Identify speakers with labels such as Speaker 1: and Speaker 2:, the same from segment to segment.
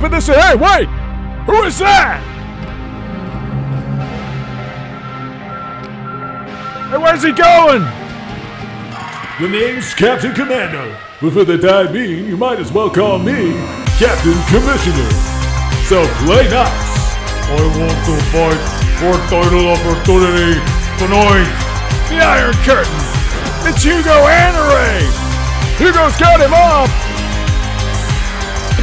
Speaker 1: in this. Hey, wait! Who is that? Hey, where's he going?
Speaker 2: The name's Captain Commando, but for the time being, you might as well call me Captain Commissioner. So play nice.
Speaker 1: I want to fight for title opportunity tonight. The Iron Curtain. It's Hugo Ray. Hugo's got him up.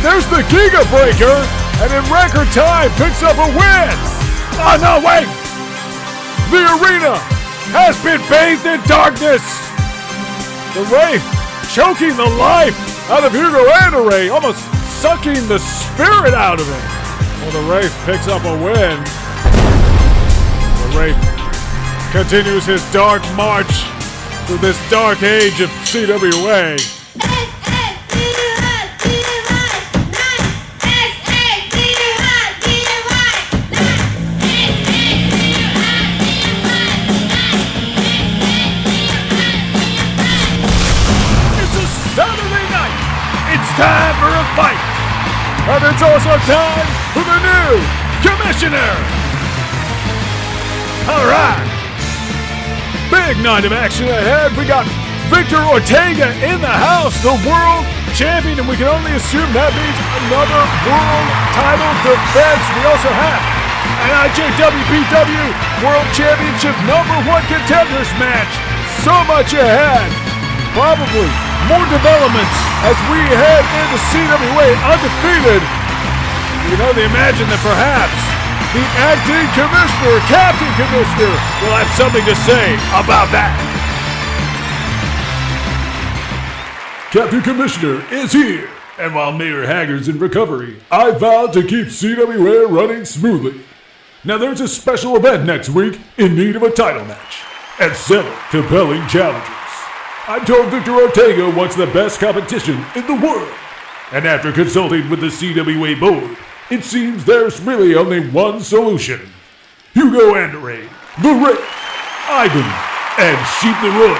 Speaker 1: There's the Giga Breaker, and in record time picks up a win. Oh no, wait! The arena has been bathed in darkness. The Wraith choking the life out of Hugo Ray, almost sucking the spirit out of him. Well, the Wraith picks up a win. The Wraith continues his dark march through this dark age of CWA. Time for a fight! And it's also time for the new Commissioner! Alright! Big night of action ahead. We got Victor Ortega in the house, the world champion, and we can only assume that means another world title defense. We also have an IJWPW World Championship #1 contenders match. So much ahead. Probably more developments as we head into CWA Undefeated. You can only imagine that perhaps the acting commissioner, Captain Commissioner, will have something to say about that.
Speaker 2: Captain Commissioner is here, and while Mayor Hager's in recovery, I vowed to keep CWA running smoothly. Now there's a special event next week in need of a title match, and 7 compelling challenges. I told Victor Ortega wants the best competition in the world. And after consulting with the CWA board, it seems there's really only one solution. Hugo Ray, the Wraith, Ivan, and Sheep the Roy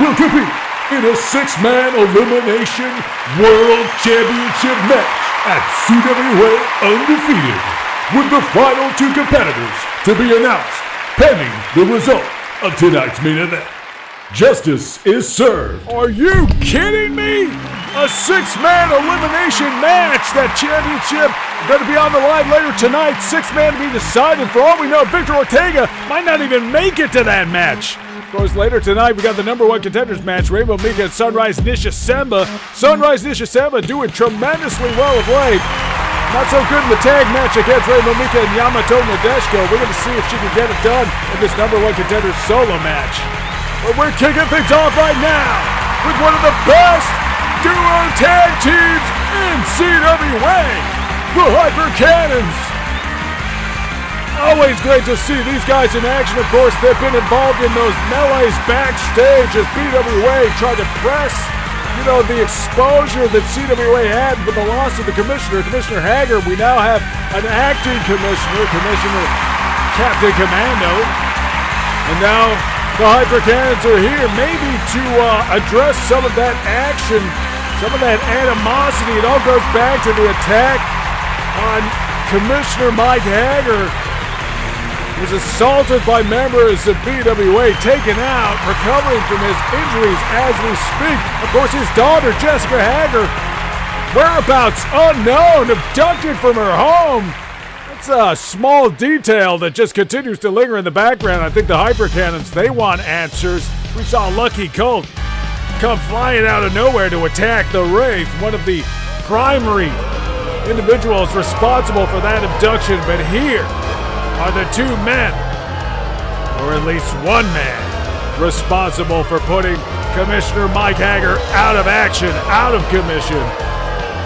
Speaker 2: will compete in a 6-man elimination world championship match at CWA Undefeated, with the final 2 competitors to be announced pending the result of tonight's main event. Justice is served.
Speaker 1: Are you kidding me? A 6-man elimination match. That championship going to be on the line later tonight. 6-man to be decided. For all we know, Victor Ortega might not even make it to that match. Of course, later tonight, we got the #1 contenders match. Rainbow Mika and Sunrise Nishisemba. Sunrise Nishisemba doing tremendously well of late. Not so good in the tag match against Rainbow Mika and Yamato Nadeshiko. We're going to see if she can get it done in this #1 contenders solo match. But we're kicking things off right now with one of the best duo tag teams in CWA, the Hyper Cannons. Always great to see these guys in action. Of course, they've been involved in those melees backstage as BWA tried to press, the exposure that CWA had with the loss of the commissioner, Commissioner Hager. We now have an acting commissioner, Commissioner Captain Commando, and now the Hyper Cannons are here, maybe to address some of that action, some of that animosity. It all goes back to the attack on Commissioner Mike Hager. He was assaulted by members of BWA, taken out, recovering from his injuries as we speak. Of course, his daughter, Jessica Hager, whereabouts unknown, abducted from her home. A small detail that just continues to linger in the background. I think the Hyper Cannons, they want answers. We saw Lucky Colt come flying out of nowhere to attack the Wraith, one of the primary individuals responsible for that abduction. But here are the 2 men, or at least 1 man, responsible for putting Commissioner Mike Hager out of action, out of commission.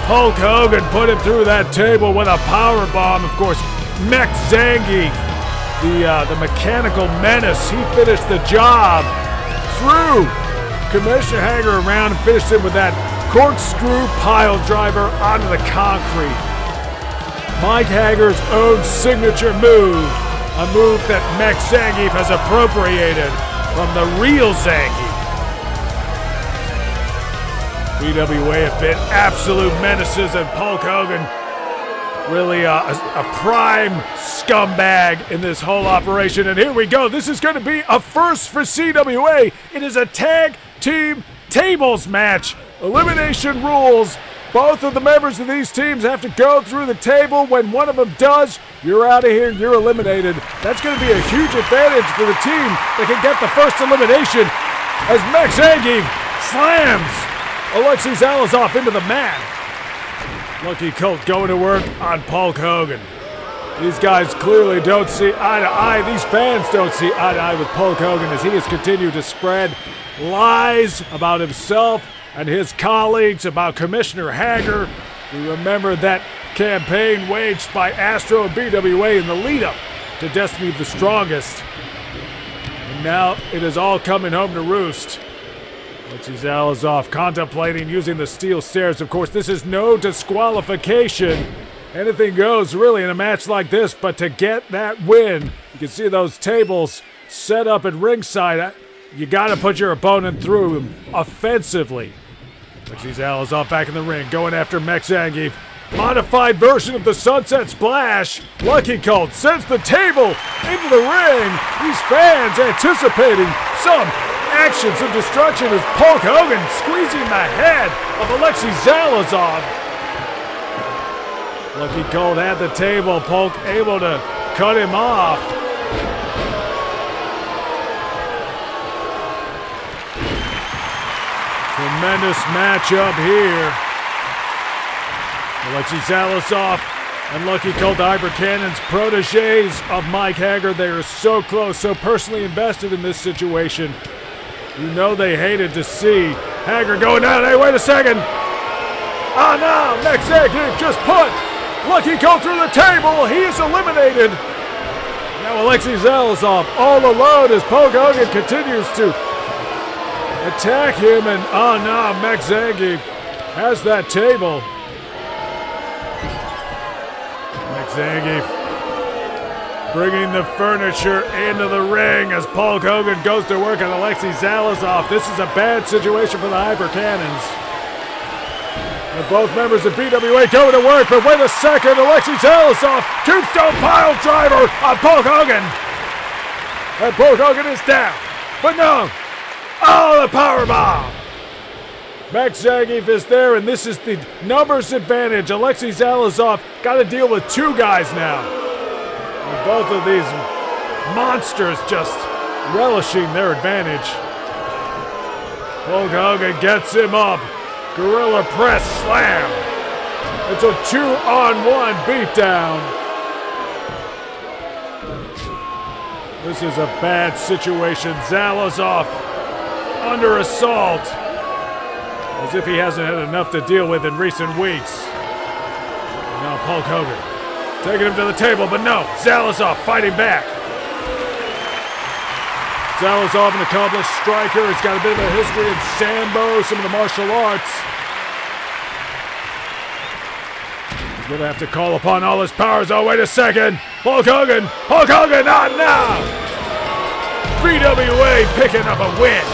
Speaker 1: Hulk Hogan put him through that table with a power bomb. Of course, Mech Zangief, the mechanical menace, he finished the job. Threw Commissioner Hager around and finished him with that corkscrew pile driver onto the concrete. Mike Hager's own signature move, a move that Mech Zangief has appropriated from the real Zangief. BWA have been absolute menaces, and Hulk Hogan really a prime scumbag in this whole operation. And here we go. This is going to be a first for CWA. It is a tag team tables match. Elimination rules. Both of the members of these teams have to go through the table. When one of them does, you're out of here, you're eliminated. That's going to be a huge advantage for the team that can get the first elimination as Max Angie slams Alexei Zalazov into the mat. Lucky Colt going to work on Hulk Hogan. These guys clearly don't see eye to eye. These fans don't see eye to eye with Hulk Hogan as he has continued to spread lies about himself and his colleagues, about Commissioner Hager. We remember that campaign waged by Astro and BWA in the lead-up to Destiny of the Strongest. And now it is all coming home to roost. Alexei Zalazov contemplating using the steel stairs. Of course, this is no disqualification. Anything goes, really, in a match like this, but to get that win, you can see those tables set up at ringside. You got to put your opponent through him offensively. Alexei Zalazov back in the ring, going after Max Zangief. Modified version of the Sunset Splash. Lucky Colt sends the table into the ring. These fans anticipating some action, some destruction as Hulk Hogan squeezing the head of Alexei Zalazov. Lucky Colt had the table. Hulk able to cut him off. Tremendous matchup here. Alexei Zalazov and Lucky Colt, the Hyper Cannons, proteges of Mike Hager. They are so close, so personally invested in this situation. You know they hated to see Hager going down. Hey, wait a second. Oh no, Max Zangief just put Lucky Colt through the table. He is eliminated. Now Alexei Zalazov all alone as Hulk Hogan continues to attack him, and oh no, Max Zangief has that table. Max Zangief bringing the furniture into the ring as Hulk Hogan goes to work on Alexei Zalazov. This is a bad situation for the Hyper Cannons. And both members of BWA go to work, but wait a second, Alexei Zalazov, tombstone pile driver on Hulk Hogan. And Hulk Hogan is down, but no. Oh, the powerbomb! Max Zangief is there, and this is the numbers advantage. Alexei Zalazov got to deal with two guys now. And both of these monsters just relishing their advantage. Hulk Hogan gets him up. Gorilla press slam. It's a 2-on-1 beatdown. This is a bad situation. Zalazov under assault, as if he hasn't had enough to deal with in recent weeks. Now Hulk Hogan taking him to the table, but no, Zalazov fighting back. Zalazov, an accomplished striker, has got a bit of a history in Sambo, some of the martial arts. He's going to have to call upon all his powers. Oh, wait a second. Hulk Hogan, oh no! BWA picking up a win.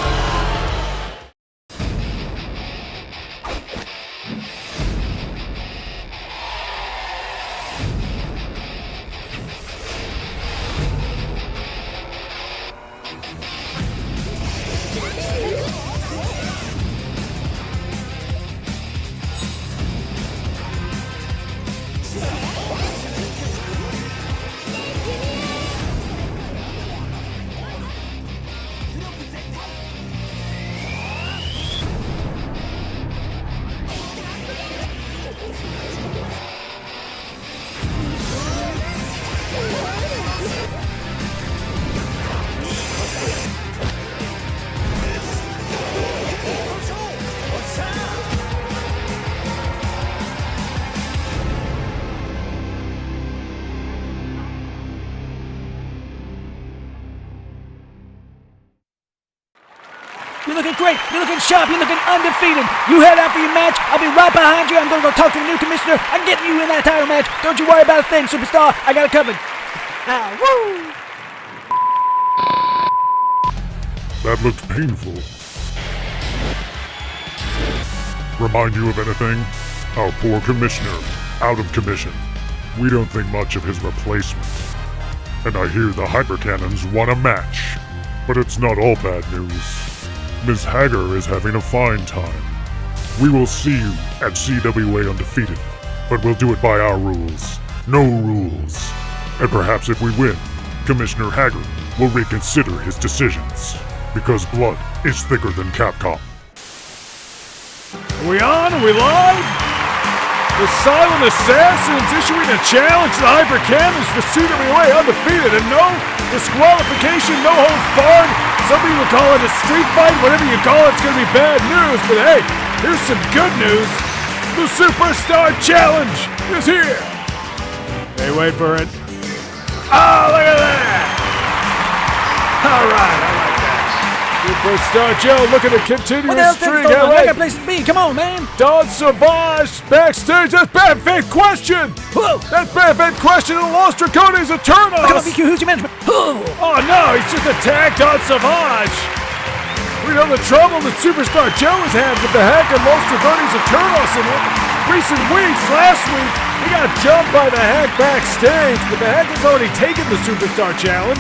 Speaker 3: You're looking great. You're looking sharp. You're looking undefeated. You head out for your match. I'll be right behind you. I'm going to go talk to the new commissioner. I'm getting you in that title match. Don't you worry about a thing, superstar. I got it covered. Woo!
Speaker 2: That looked painful. Remind you of anything? Our poor commissioner, out of commission. we don't think much of his replacement. And I hear the Hyper Cannons want a match. But it's not all bad news. Ms. Hager is having a fine time. We will see you at CWA Undefeated, but we'll do it by our rules. No rules. And perhaps if we win, Commissioner Hager will reconsider his decisions. Because blood is thicker than Capcom.
Speaker 1: Are we on? Are we live? The Silent Assassins issuing a challenge to the Hyper Cannons for CWA Undefeated, and no disqualification, no holds barred. Some people call it a street fight. Whatever you call it, it's going to be bad news. But hey, here's some good news. The Superstar Challenge is here. Hey, wait for it. Oh, look at that. All right, I like that. Superstar Joe looking to continue
Speaker 3: What the
Speaker 1: his
Speaker 3: hell
Speaker 1: streak.
Speaker 3: things going on? I got places to be. Come on, man.
Speaker 1: Don Savage backstage. That's Bad Faith Question.
Speaker 3: Whoa.
Speaker 1: That's Bad Faith Question and Los Dracones Eternos.
Speaker 3: Come on, BQ, who's your management?
Speaker 1: Oh no, he's just attacked Don Savage. We know the trouble that Superstar Joe has had with the Hack and Los Dracones Eternos in recent weeks. Last week, he got jumped by the Hack backstage, but the Hack has already taken the Superstar Challenge.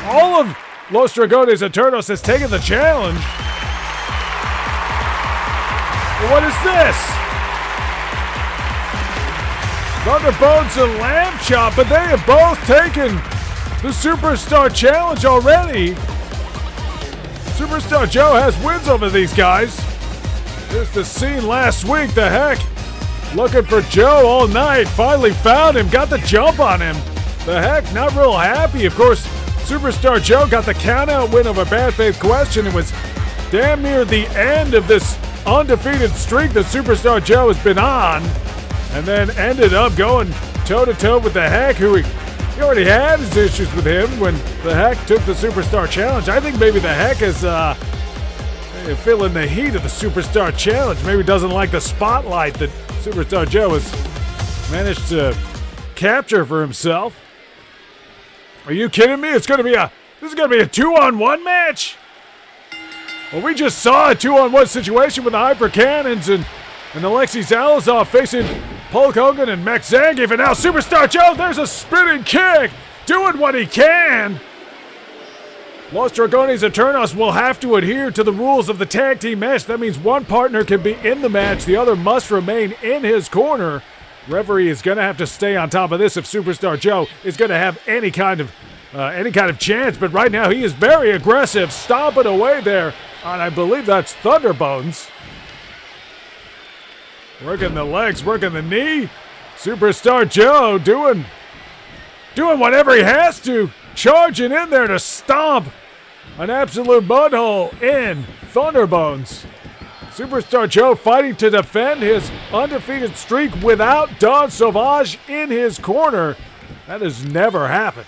Speaker 1: All of Los Dragones Eternos has taken the challenge. What is this? Thunderbones and Lamb Chop, but they have both taken the Superstar Challenge already. Superstar Joe has wins over these guys. Here's the scene last week. The Heck looking for Joe all night. Finally found him, got the jump on him. The Heck not real happy. Of course, Superstar Joe got the count-out win over Bad Faith Question. It was damn near the end of this undefeated streak that Superstar Joe has been on, and then ended up going toe-to-toe with the Heck, who he already had his issues with him when the Heck took the Superstar Challenge. I think maybe the Heck is feeling the heat of the Superstar Challenge. Maybe doesn't like the spotlight that Superstar Joe has managed to capture for himself. Are you kidding me? This is gonna be a 2-on-1 match? Well, we just saw a 2-on-1 situation with the Hyper Cannons and Alexei Zalazov facing Hulk Hogan and Max Zangief, and now Superstar Joe, there's a spinning kick, doing what he can. Los Dragones Eternos will have to adhere to the rules of the tag team match. That means one partner can be in the match, the other must remain in his corner. Referee is going to have to stay on top of this if Superstar Joe is going to have any kind of chance. But right now he is very aggressive, stomping away there on, I believe that's Thunderbones. Working the legs, working the knee. Superstar Joe doing whatever he has to, charging in there to stomp an absolute mudhole in Thunderbones. Superstar Joe fighting to defend his undefeated streak without Don Sauvage in his corner. That has never happened.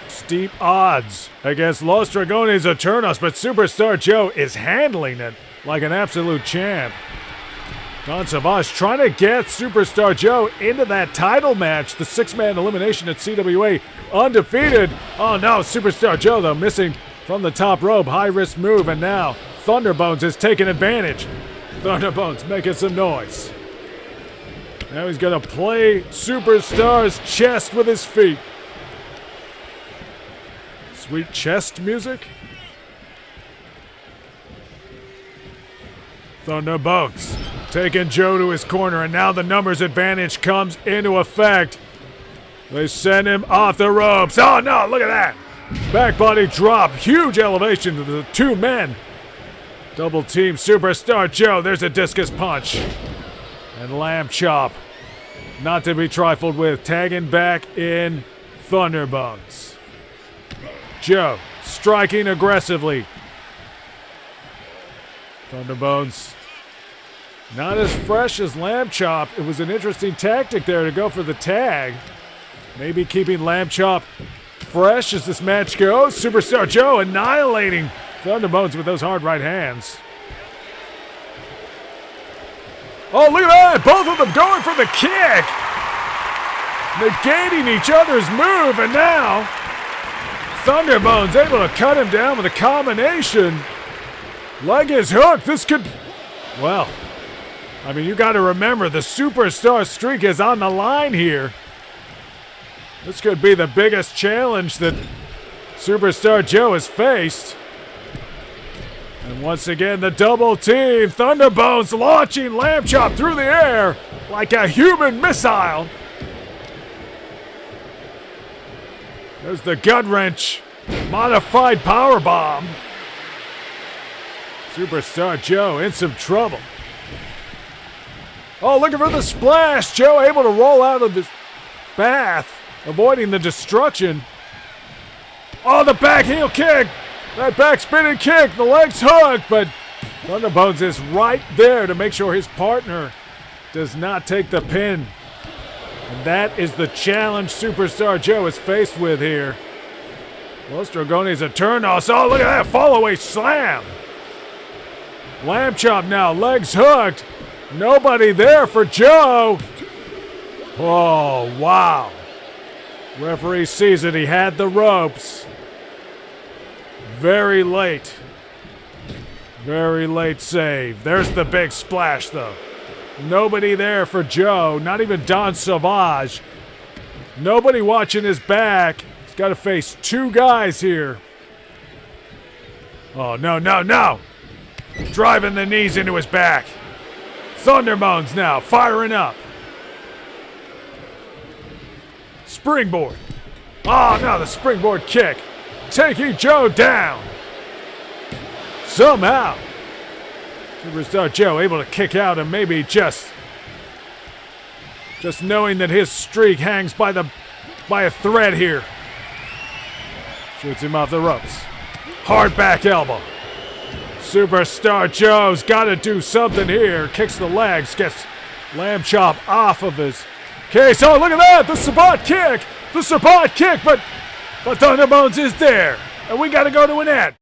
Speaker 1: Steep odds against Los Dragones Eternos, but Superstar Joe is handling it like an absolute champ. Don Savage trying to get Superstar Joe into that title match, the 6-man elimination at CWA Undefeated. Oh no, Superstar Joe though missing from the top rope, high-risk move, and now Thunderbones is taking advantage. Thunderbones making some noise. Now he's going to play Superstar's chest with his feet. Sweet chest music. Thunderbones taking Joe to his corner, and now the numbers advantage comes into effect. They send him off the ropes. Oh no, look at that. Back body drop, huge elevation to the two men. Double team Superstar Joe, there's a discus punch. And Lamb Chop, not to be trifled with, tagging back in Thunderbones. Joe striking aggressively. Thunderbones, not as fresh as Lamb Chop. It was an interesting tactic there to go for the tag. Maybe keeping Lamb Chop fresh as this match goes. Superstar Joe annihilating Thunderbones with those hard right hands. Oh, look at that! Both of them going for the kick! Negating each other's move, and now Thunderbones able to cut him down with a combination. Leg is hooked. This could, well, I mean, you got to remember, the superstar streak is on the line here. This could be the biggest challenge that Superstar Joe has faced. And once again, the double team. Thunderbones launching Lamb Chop through the air like a human missile. There's the gut wrench. Modified power bomb. Superstar Joe in some trouble. Oh, looking for the splash. Joe able to roll out of his bath, avoiding the destruction. Oh, the back heel kick. That back spinning kick. The legs hooked, but Thunderbones is right there to make sure his partner does not take the pin. And that is the challenge Superstar Joe is faced with here. Los Dragones a turn-off. Oh, look at that fall-away slam. Lamb Chop now, legs hooked. Nobody there for Joe. Oh, wow. Referee sees it. He had the ropes. Very late. Very late save. There's the big splash, though. Nobody there for Joe. Not even Don Savage. Nobody watching his back. He's got to face two guys here. Oh, no, no, no. Driving the knees into his back. Thunderbones now firing up. Springboard. Oh, no, the springboard kick. Taking Joe down. Somehow. Superstar Joe able to kick out and maybe just knowing that his streak hangs by a thread here. Shoots him off the ropes. Hard back elbow. Superstar Joe's got to do something here. Kicks the legs, gets Lamb Chop off of his case. Oh, look at that! The Sabat kick! The Sabat kick, but Thunderbones is there. And we got to go to an end.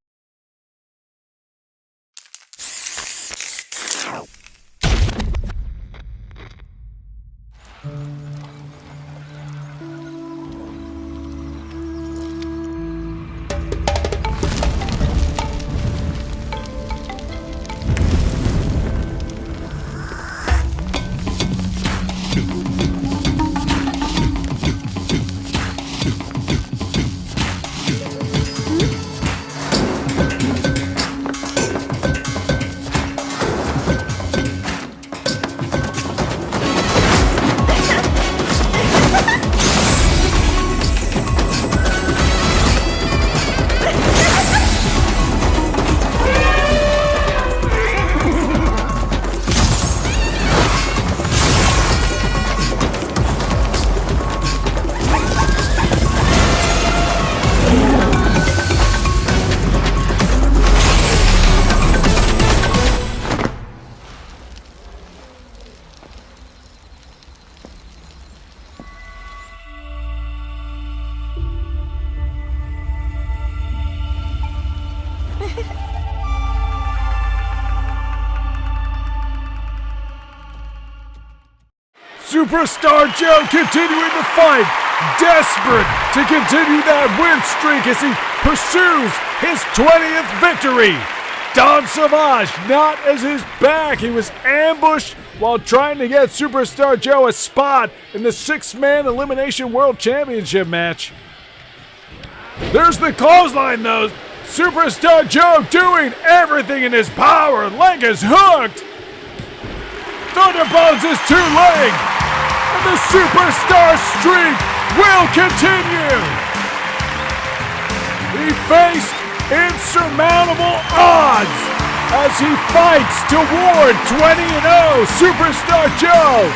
Speaker 1: Superstar Joe continuing to fight, desperate to continue that win streak as he pursues his 20th victory. Don Savage not as his back. He was ambushed while trying to get Superstar Joe a spot in the 6-man Elimination World Championship match. There's the clothesline though. Superstar Joe doing everything in his power. Leg is hooked. Thunderbones is too late. And the Superstar streak will continue. He faced insurmountable odds as he fights toward 20-0. Superstar Joe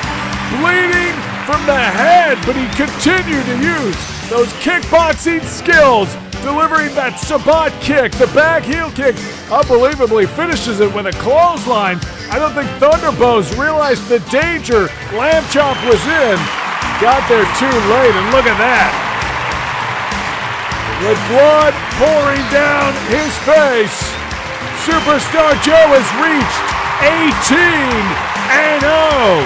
Speaker 1: bleeding from the head, but he continued to use those kickboxing skills, delivering that Sabat kick, the back heel kick, unbelievably finishes it with a clothesline. I don't think Thunderbones realized the danger Lamb Chop was in. Got there too late, and look at that. With blood pouring down his face, Superstar Joe has reached 18-0.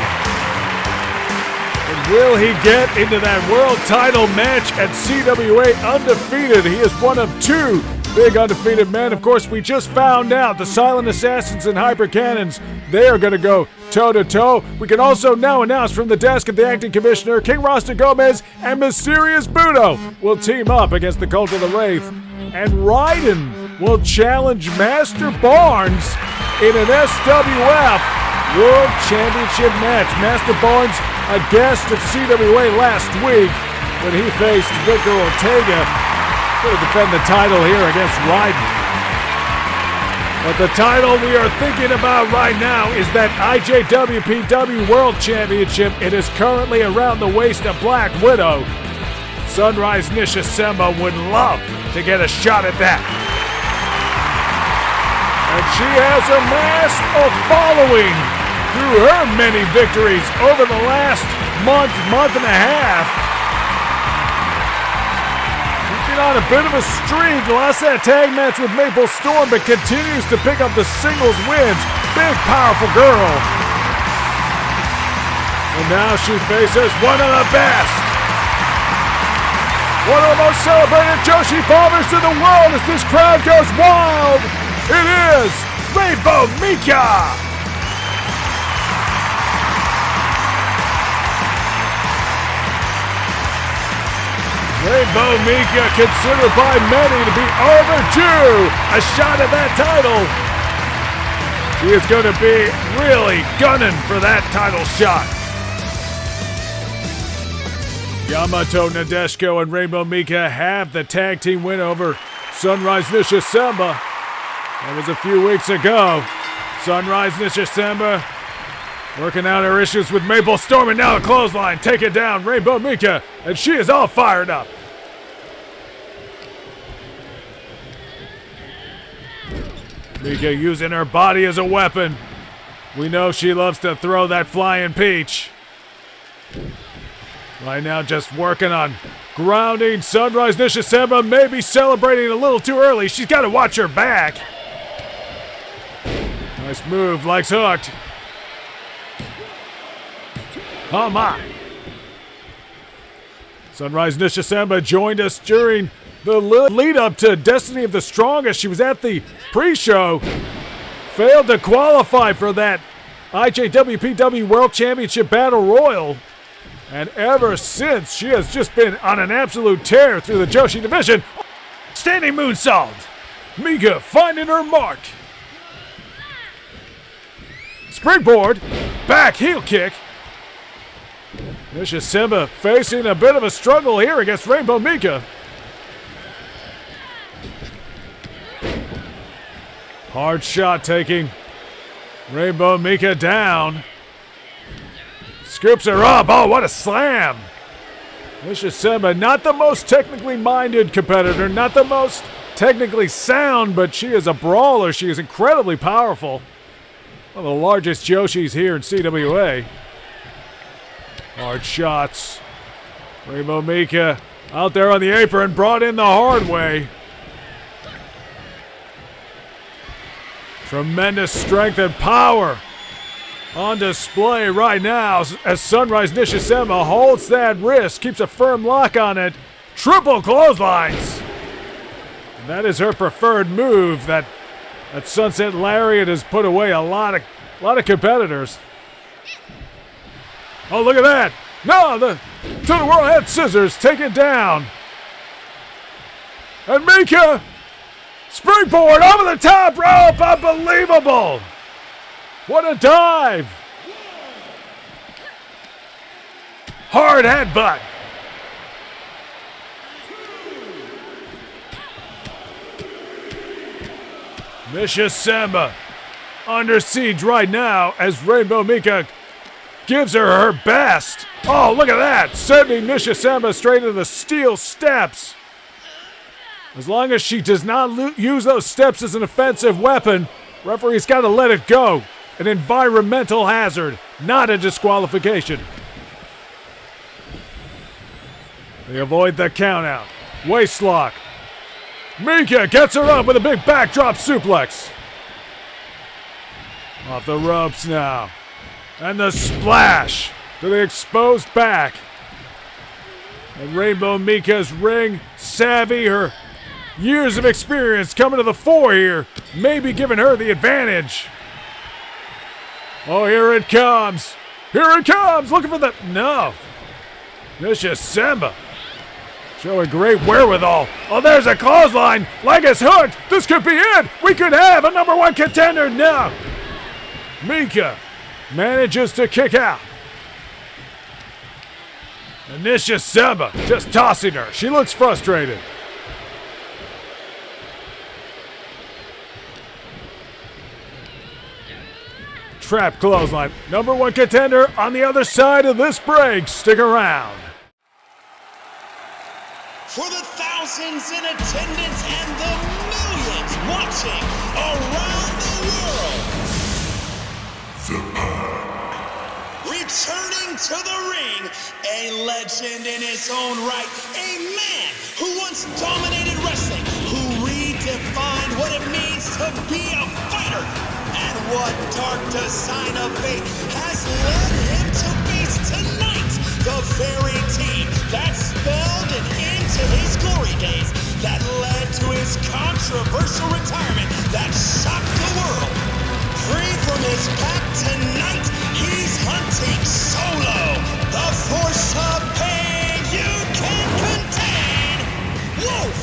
Speaker 1: And will he get into that world title match at CWA Undefeated? He is one of two big undefeated men. Of course, we just found out the Silent Assassins and Hyper Cannons, they are going to go toe-to-toe. We can also now announce from the desk of the acting commissioner, King Rasta Gomez and Mysterious Budo will team up against the Cult of the Wraith. And Raiden will challenge Master Barnes in an SWF World Championship match. Master Barnes, a guest at CWA last week when he faced Victor Ortega to defend the title here against Raiden. But the title we are thinking about right now is that IJWPW World Championship. It is currently around the waist of Black Widow. Sunrise Nishisemba would love to get a shot at that. And she has a massive following through her many victories over the last month and a half. On a bit of a streak, lost that tag match with Maple Storm, but continues to pick up the singles wins. Big, powerful girl. And now she faces one of the best. One of the most celebrated Joshi bombers in the world as this crowd goes wild. It is Rainbow Mika. Rainbow Mika, considered by many to be overdue a shot at that title. She is going to be really gunning for that title shot. Yamato Nadeshiko and Rainbow Mika have the tag team win over Sunrise Nishisemba. That was a few weeks ago. Sunrise Nishisemba working out her issues with Maple Storm, and now a clothesline. Take it down, Rainbow Mika, and she is all fired up. Mika using her body as a weapon. We know she loves to throw that flying peach. Right now just working on grounding Sunrise Nishisemba, maybe celebrating a little too early. She's got to watch her back. Nice move, legs hooked. Oh my. Sunrise Nishisemba joined us during the lead up to Destiny of the Strongest. She was at the pre-show. Failed to qualify for that IJWPW World Championship Battle Royal. And ever since, she has just been on an absolute tear through the Joshi division. Standing moonsault. Mika finding her mark. Springboard. Back heel kick. Nishisemba facing a bit of a struggle here against Rainbow Mika. Hard shot taking Rainbow Mika down. Scoops her up. Oh, what a slam. Nishisemba, not the most technically minded competitor, not the most technically sound, but she is a brawler. She is incredibly powerful. One of the largest Joshis here in CWA. Hard shots. Rainbow Mika out there on the apron, brought in the hard way. Tremendous strength and power on display right now as Sunrise Nishisemba holds that wrist, keeps a firm lock on it. Triple clotheslines. And that is her preferred move. That Sunset Lariat has put away a lot of competitors. Oh, look at that. No, the To the World Head Scissors, take it down. And Mika, springboard over the top rope, unbelievable. What a dive. Hard headbutt. Nishisemba under siege right now as Rainbow Mika gives her best. Oh, look at that. Sending Nishisemba straight into the steel steps. As long as she does not use those steps as an offensive weapon, referee's got to let it go. An environmental hazard, not a disqualification. They avoid the countout. Waist lock. Mika gets her up with a big backdrop suplex. Off the ropes now. And the splash to the exposed back. And Rainbow Mika's ring savvy, her years of experience coming to the fore here, maybe giving her the advantage. Oh, here it comes. Here it comes. Looking for the... No. Nisha Samba showing great wherewithal. Oh, there's a clothesline. Leg is hooked. This could be it. We could have a number one contender now. Mika manages to kick out. Nisha Samba just tossing her. She looks frustrated. Trap clothesline. Number one contender on the other side of this break. Stick around.
Speaker 4: For the thousands in attendance and the millions watching around the world. Returning to the ring, a legend in his own right, a man who once dominated wrestling, who redefined what it means to be a fighter, and what dark design of fate has led him to face tonight. The very team that spelled an end to his glory days, that led to his controversial retirement that shocked the world. Free from his pack tonight, he's hunting solo. The force of pain you can contain. Wolf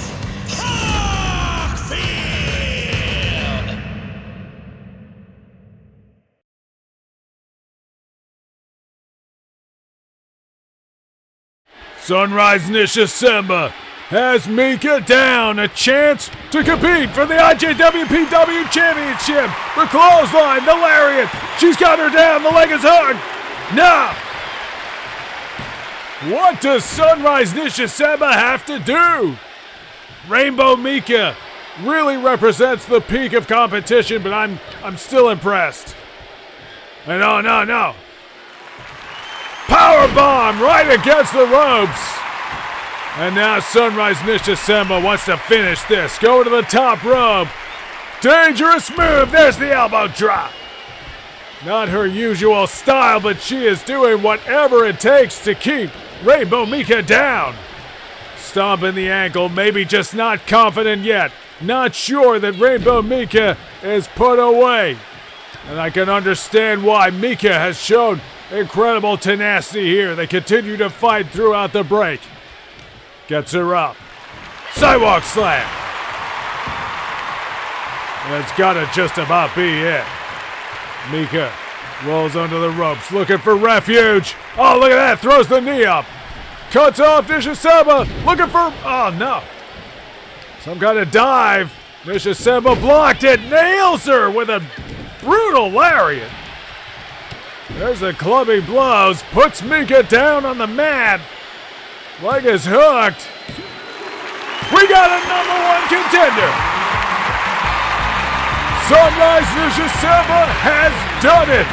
Speaker 4: Hawkfield.
Speaker 1: Sunrise Nisha Samba has Mika down. A chance to compete for the IJWPW Championship. The clothesline, the lariat. She's got her down. The leg is hugged. No. What does Sunrise Nisha Samba have to do? Rainbow Mika really represents the peak of competition, but I'm still impressed. And oh, no. Power bomb right against the ropes. And now Sunrise Nisha Samba wants to finish this. Go to the top rope. Dangerous move. There's the elbow drop. Not her usual style, but she is doing whatever it takes to keep Rainbow Mika down. Stomping the ankle, maybe just not confident yet. Not sure that Rainbow Mika is put away. And I can understand why. Mika has shown incredible tenacity here. They continue to fight throughout the break. Gets her up. Sidewalk slam. That's gotta just about be it. Mika rolls under the ropes, looking for refuge. Oh, look at that. Throws the knee up. Cuts off Nisha Samba. Looking for... Oh, no. Some kind of dive. Nisha Samba blocked it. Nails her with a brutal lariat. There's the clubbing blows. Puts Mika down on the mat. Leg is hooked. We got a number one contender. Sunrise Nisha Samba has done it.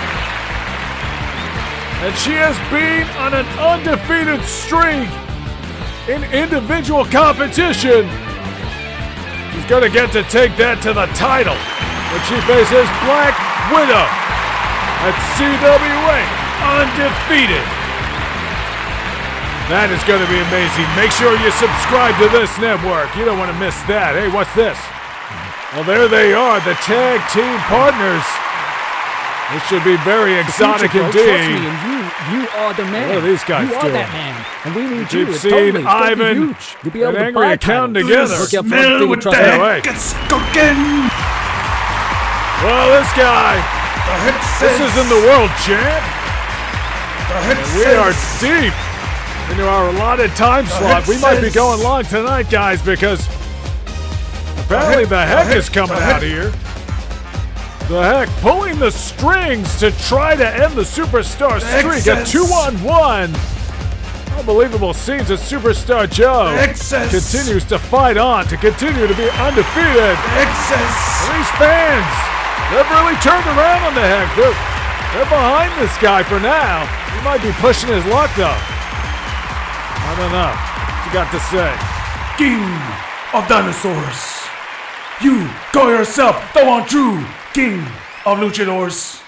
Speaker 1: And she has been on an undefeated streak in individual competition. She's going to get to take that to the title when she faces Black Widow at CWA Undefeated. That is going to be amazing. Make sure you subscribe to this network. You don't want to miss that. Hey, what's this? Well, there they are, the tag team partners. This should be very exotic indeed.
Speaker 3: Trust me, and you are the man.
Speaker 1: What are these guys
Speaker 3: You are
Speaker 1: doing?
Speaker 3: that man, and we need you.
Speaker 1: You've
Speaker 3: It's
Speaker 1: seen
Speaker 3: totally, it's gonna be
Speaker 1: Ivan
Speaker 3: huge. You'll be able
Speaker 1: and
Speaker 3: to
Speaker 1: Angry
Speaker 3: buy
Speaker 1: accounting
Speaker 3: titles.
Speaker 1: together.
Speaker 3: Look out for
Speaker 5: Smell
Speaker 3: everything,
Speaker 5: what
Speaker 3: trust
Speaker 5: the
Speaker 3: me.
Speaker 1: Hey, wait.
Speaker 5: heck is cooking.
Speaker 1: Well, this guy,
Speaker 5: The head
Speaker 1: this
Speaker 5: says,
Speaker 1: isn't the world champ.
Speaker 5: The head
Speaker 1: We
Speaker 5: says,
Speaker 1: are deep into our allotted time slot. We might be going long tonight, guys, because apparently the heck is coming out here. The heck pulling the strings to try to end the superstar streak. A 2-on-1. Unbelievable scenes as Superstar Joe continues to fight on to continue to be undefeated. And these fans, they've really turned around on the heck. They're behind this guy for now. He might be pushing his luck though. I don't know. What you got to say?
Speaker 5: King of dinosaurs. You call yourself the one true king of luchadors.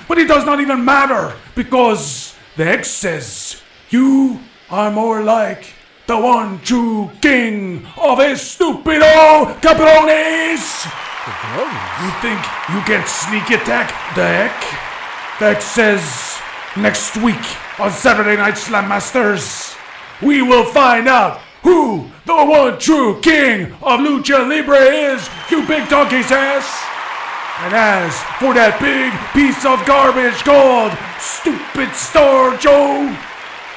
Speaker 5: But it does not even matter because the X says you are more like the one true king of Estupido Cabrones. You think you can sneak attack the Heck? The Heck says next week on Saturday Night Slam Masters, we will find out who the one true king of Lucha Libre is, you big donkey's ass. And as for that big piece of garbage called Stupid Star Joe,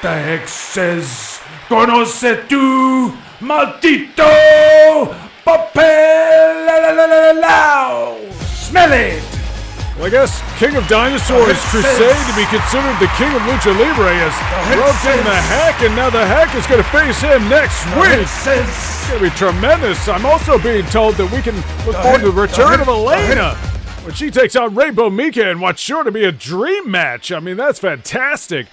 Speaker 5: the Heck says, conoce tu maldito papel, smell it.
Speaker 1: Well, I guess King of Dinosaurs crusade to be considered the King of Lucha Libre has roped in the Heck, and now the Heck is going to face him next week. It's going to be tremendous. I'm also being told that we can look forward to the return of Elena when she takes on Rainbow Mika in what's sure to be a dream match. I mean, that's fantastic.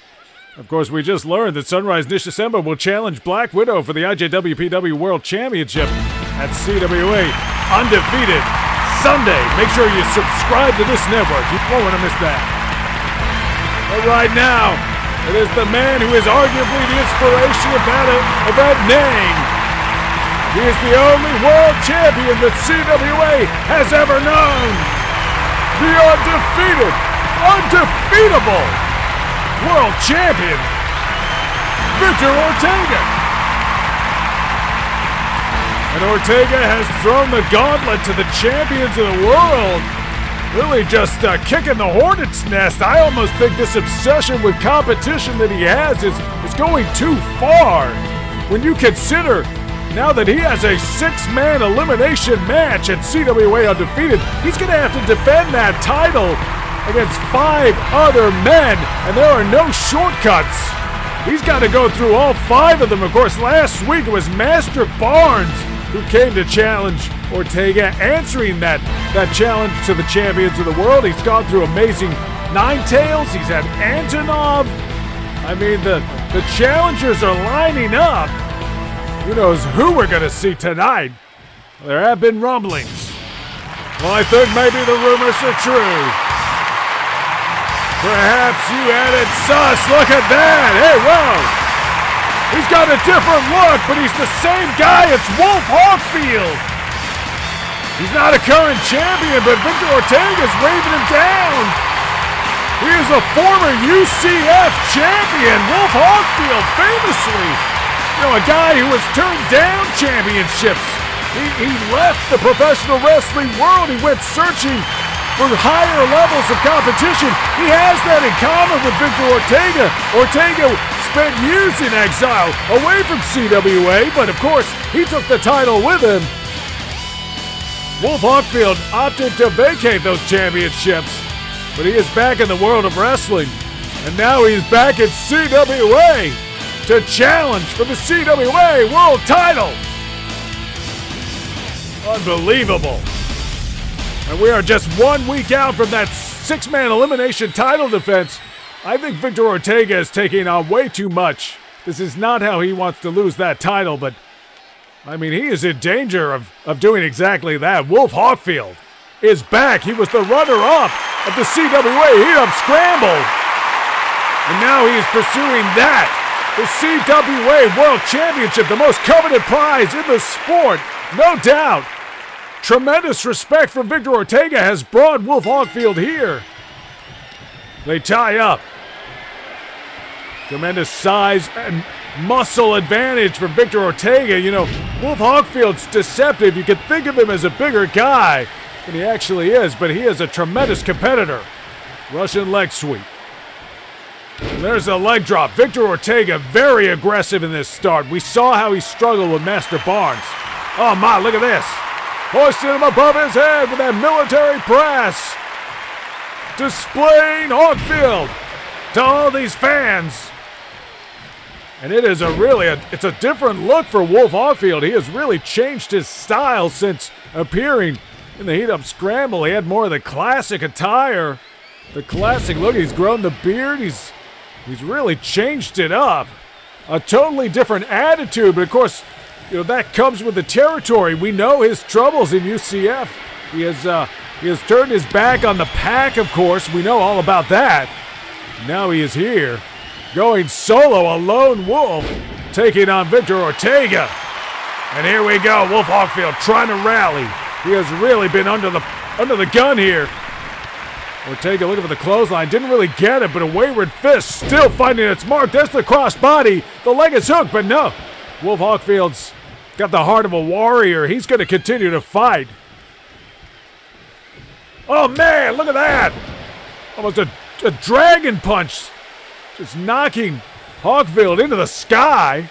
Speaker 1: Of course, we just learned that Sunrise Nishisemba will challenge Black Widow for the IJWPW World Championship at CWA Undefeated Sunday. Make sure you subscribe to this network. You won't want to miss that. But right now, it is the man who is arguably the inspiration of that name. He is the only world champion that CWA has ever known. The undefeatable world champion, Victor Ortega. And Ortega has thrown the gauntlet to the champions of the world. Really just kicking the hornet's nest. I almost think this obsession with competition that he has is going too far. When you consider now that he has a 6-man elimination match at CWA Undefeated, he's going to have to defend that title against 5 other men, and there are no shortcuts. He's got to go through all 5 of them. Of course, last week it was Master Barnes who came to challenge Ortega, answering that challenge to the champions of the world. He's gone through amazing Nine Tails. He's had Antonov. I mean, the challengers are lining up. Who knows who we're going to see tonight? There have been rumblings. Well, I think maybe the rumors are true. Perhaps you had it sus. Look at that. Hey, whoa. He's got a different look, but he's the same guy. It's Wolf Hawkfield. He's not a current champion, but Victor Ortega's waving him down. He is a former UCF champion. Wolf Hawkfield, famously, a guy who has turned down championships. He left the professional wrestling world. He went searching for higher levels of competition. He has that in common with Victor Ortega. Ortega spent years in exile away from CWA, but of course, he took the title with him. Wolf Hawkfield opted to vacate those championships, but he is back in the world of wrestling, and now he's back at CWA to challenge for the CWA World Title. Unbelievable. And we are just 1 week out from that 6-man elimination title defense. I think Victor Ortega is taking on way too much. This is not how he wants to lose that title, but I mean, he is in danger of doing exactly that. Wolf Hawkfield is back. He was the runner-up of the CWA Heat-Up Scramble. And now he is pursuing that. The CWA World Championship, the most coveted prize in the sport, no doubt. Tremendous respect from Victor Ortega has brought Wolf Hawkfield here. They tie up. Tremendous size and muscle advantage for Victor Ortega. Wolf Hawkfield's deceptive. You could think of him as a bigger guy than he actually is, but he is a tremendous competitor. Russian leg sweep. And there's a leg drop. Victor Ortega very aggressive in this start. We saw how he struggled with Master Barnes. Oh my, look at this. Hoisting him above his head with that military press. Displaying Hawkfield to all these fans. And it is it's a different look for Wolf Hawkfield. He has really changed his style since appearing in the Heat-Up Scramble. He had more of the classic attire. The classic look. He's grown the beard. He's really changed it up. A totally different attitude, but of course, that comes with the territory. We know his troubles in UCF. He has turned his back on the pack, of course. We know all about that. Now he is here, going solo, a lone wolf, taking on Victor Ortega. And here we go, Wolf Hawkfield trying to rally. He has really been under the gun here. Ortega looking for the clothesline, didn't really get it, but a wayward fist still finding its mark. There's the crossbody. The leg is hooked, but no. Wolf Hawkfield's got the heart of a warrior. He's going to continue to fight. Oh, man, look at that. Almost a dragon punch. Just knocking Hawkfield into the sky.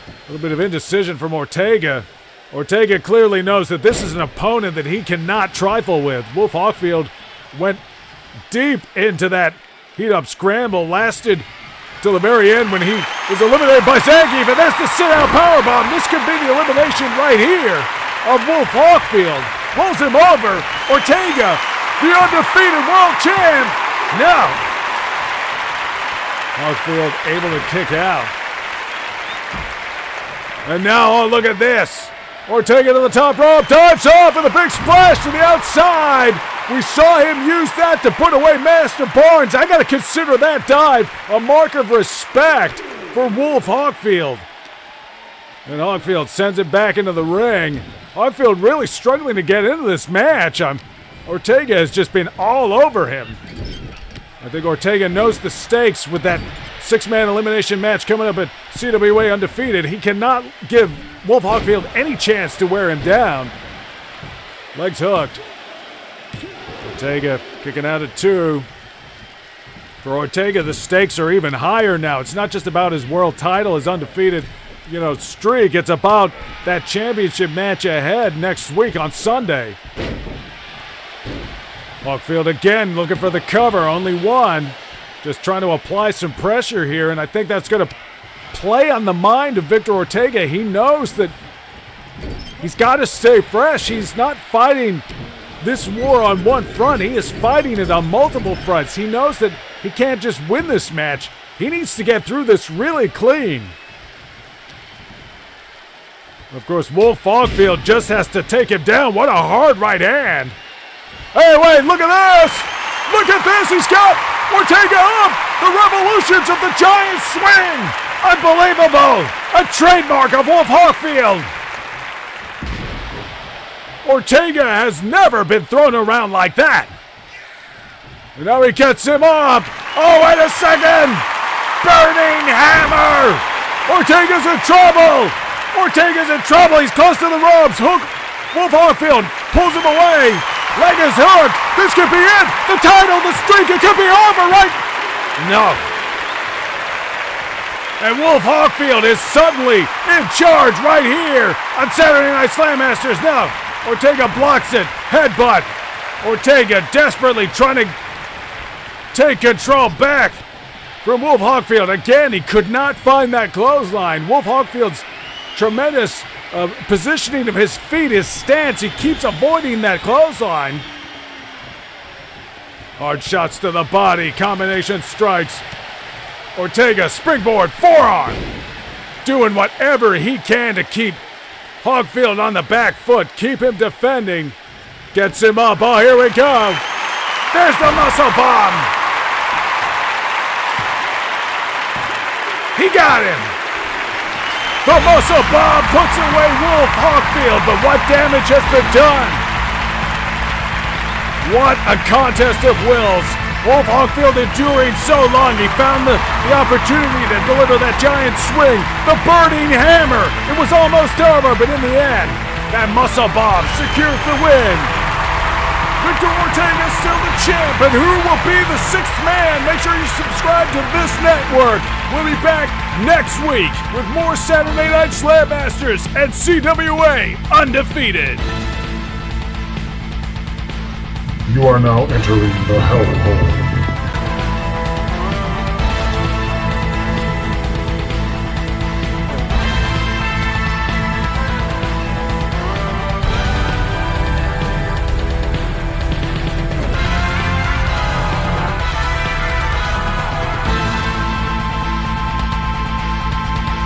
Speaker 1: A little bit of indecision from Ortega. Ortega clearly knows that this is an opponent that he cannot trifle with. Wolf Hawkfield went deep into that heat-up scramble, lasted till the very end when he was eliminated by Zangief, and that's the sit-out powerbomb. This could be the elimination right here of Wolf Hawkfield. Pulls him over. Ortega, the undefeated world champ. No. Hawkfield able to kick out. And now, oh, look at this. Ortega to the top rope, dives off with a big splash to the outside. We saw him use that to put away Master Barnes. I got to consider that dive a mark of respect for Wolf Hawkfield. And Hawkfield sends it back into the ring. Hawkfield really struggling to get into this match. Ortega has just been all over him. I think Ortega knows the stakes with that six-man elimination match coming up at CWA Undefeated. He cannot give Wolf Hawkfield any chance to wear him down. Legs hooked. Ortega kicking out at 2. For Ortega, the stakes are even higher now. It's not just about his world title, his undefeated, streak. It's about that championship match ahead next week on Sunday. Hawkfield again looking for the cover, only one. Just trying to apply some pressure here, and I think that's going to play on the mind of Victor Ortega. He knows that he's got to stay fresh. He's not fighting this war on one front. He is fighting it on multiple fronts. He knows that he can't just win this match. He needs to get through this really clean. Of course, Wolf Hawkfield just has to take him down. What a hard right hand. Hey, wait, look at this. Look at this. He's got Ortega up. The revolutions of the giant swing. Unbelievable. A trademark of Wolf Hawkfield. Ortega has never been thrown around like that. And now he gets him up. Oh, wait a second. Burning hammer. Ortega's in trouble. Ortega's in trouble. He's close to the ropes. Wolf Hawkfield pulls him away. Leg is hooked. This could be it. The title, the streak, it could be over, right? No. And Wolf Hawkfield is suddenly in charge right here on Saturday Night Slam Masters. No. Ortega blocks it. Headbutt. Ortega desperately trying to take control back from Wolf Hawkfield. Again, he could not find that clothesline. Wolf Hawkfield's tremendous positioning of his feet, his stance, he keeps avoiding that clothesline. Hard shots to the body, combination strikes. Ortega, springboard, forearm. Doing whatever he can to keep Hawkfield on the back foot, keep him defending. Gets him up, oh, here we go. There's the muscle bomb. He got him. The muscle bomb puts away Wolf Hawkfield, but what damage has been done? What a contest of wills. Wolf Hawkfield enduring so long, he found the opportunity to deliver that giant swing. The burning hammer. It was almost over, but in the end, that muscle bomb secures the win. Victor Ortega is still the champ, and who will be the sixth man? Make sure you subscribe to this network. We'll be back next week with more Saturday Night Slam Masters and CWA Undefeated.
Speaker 2: You are now entering the hellhole.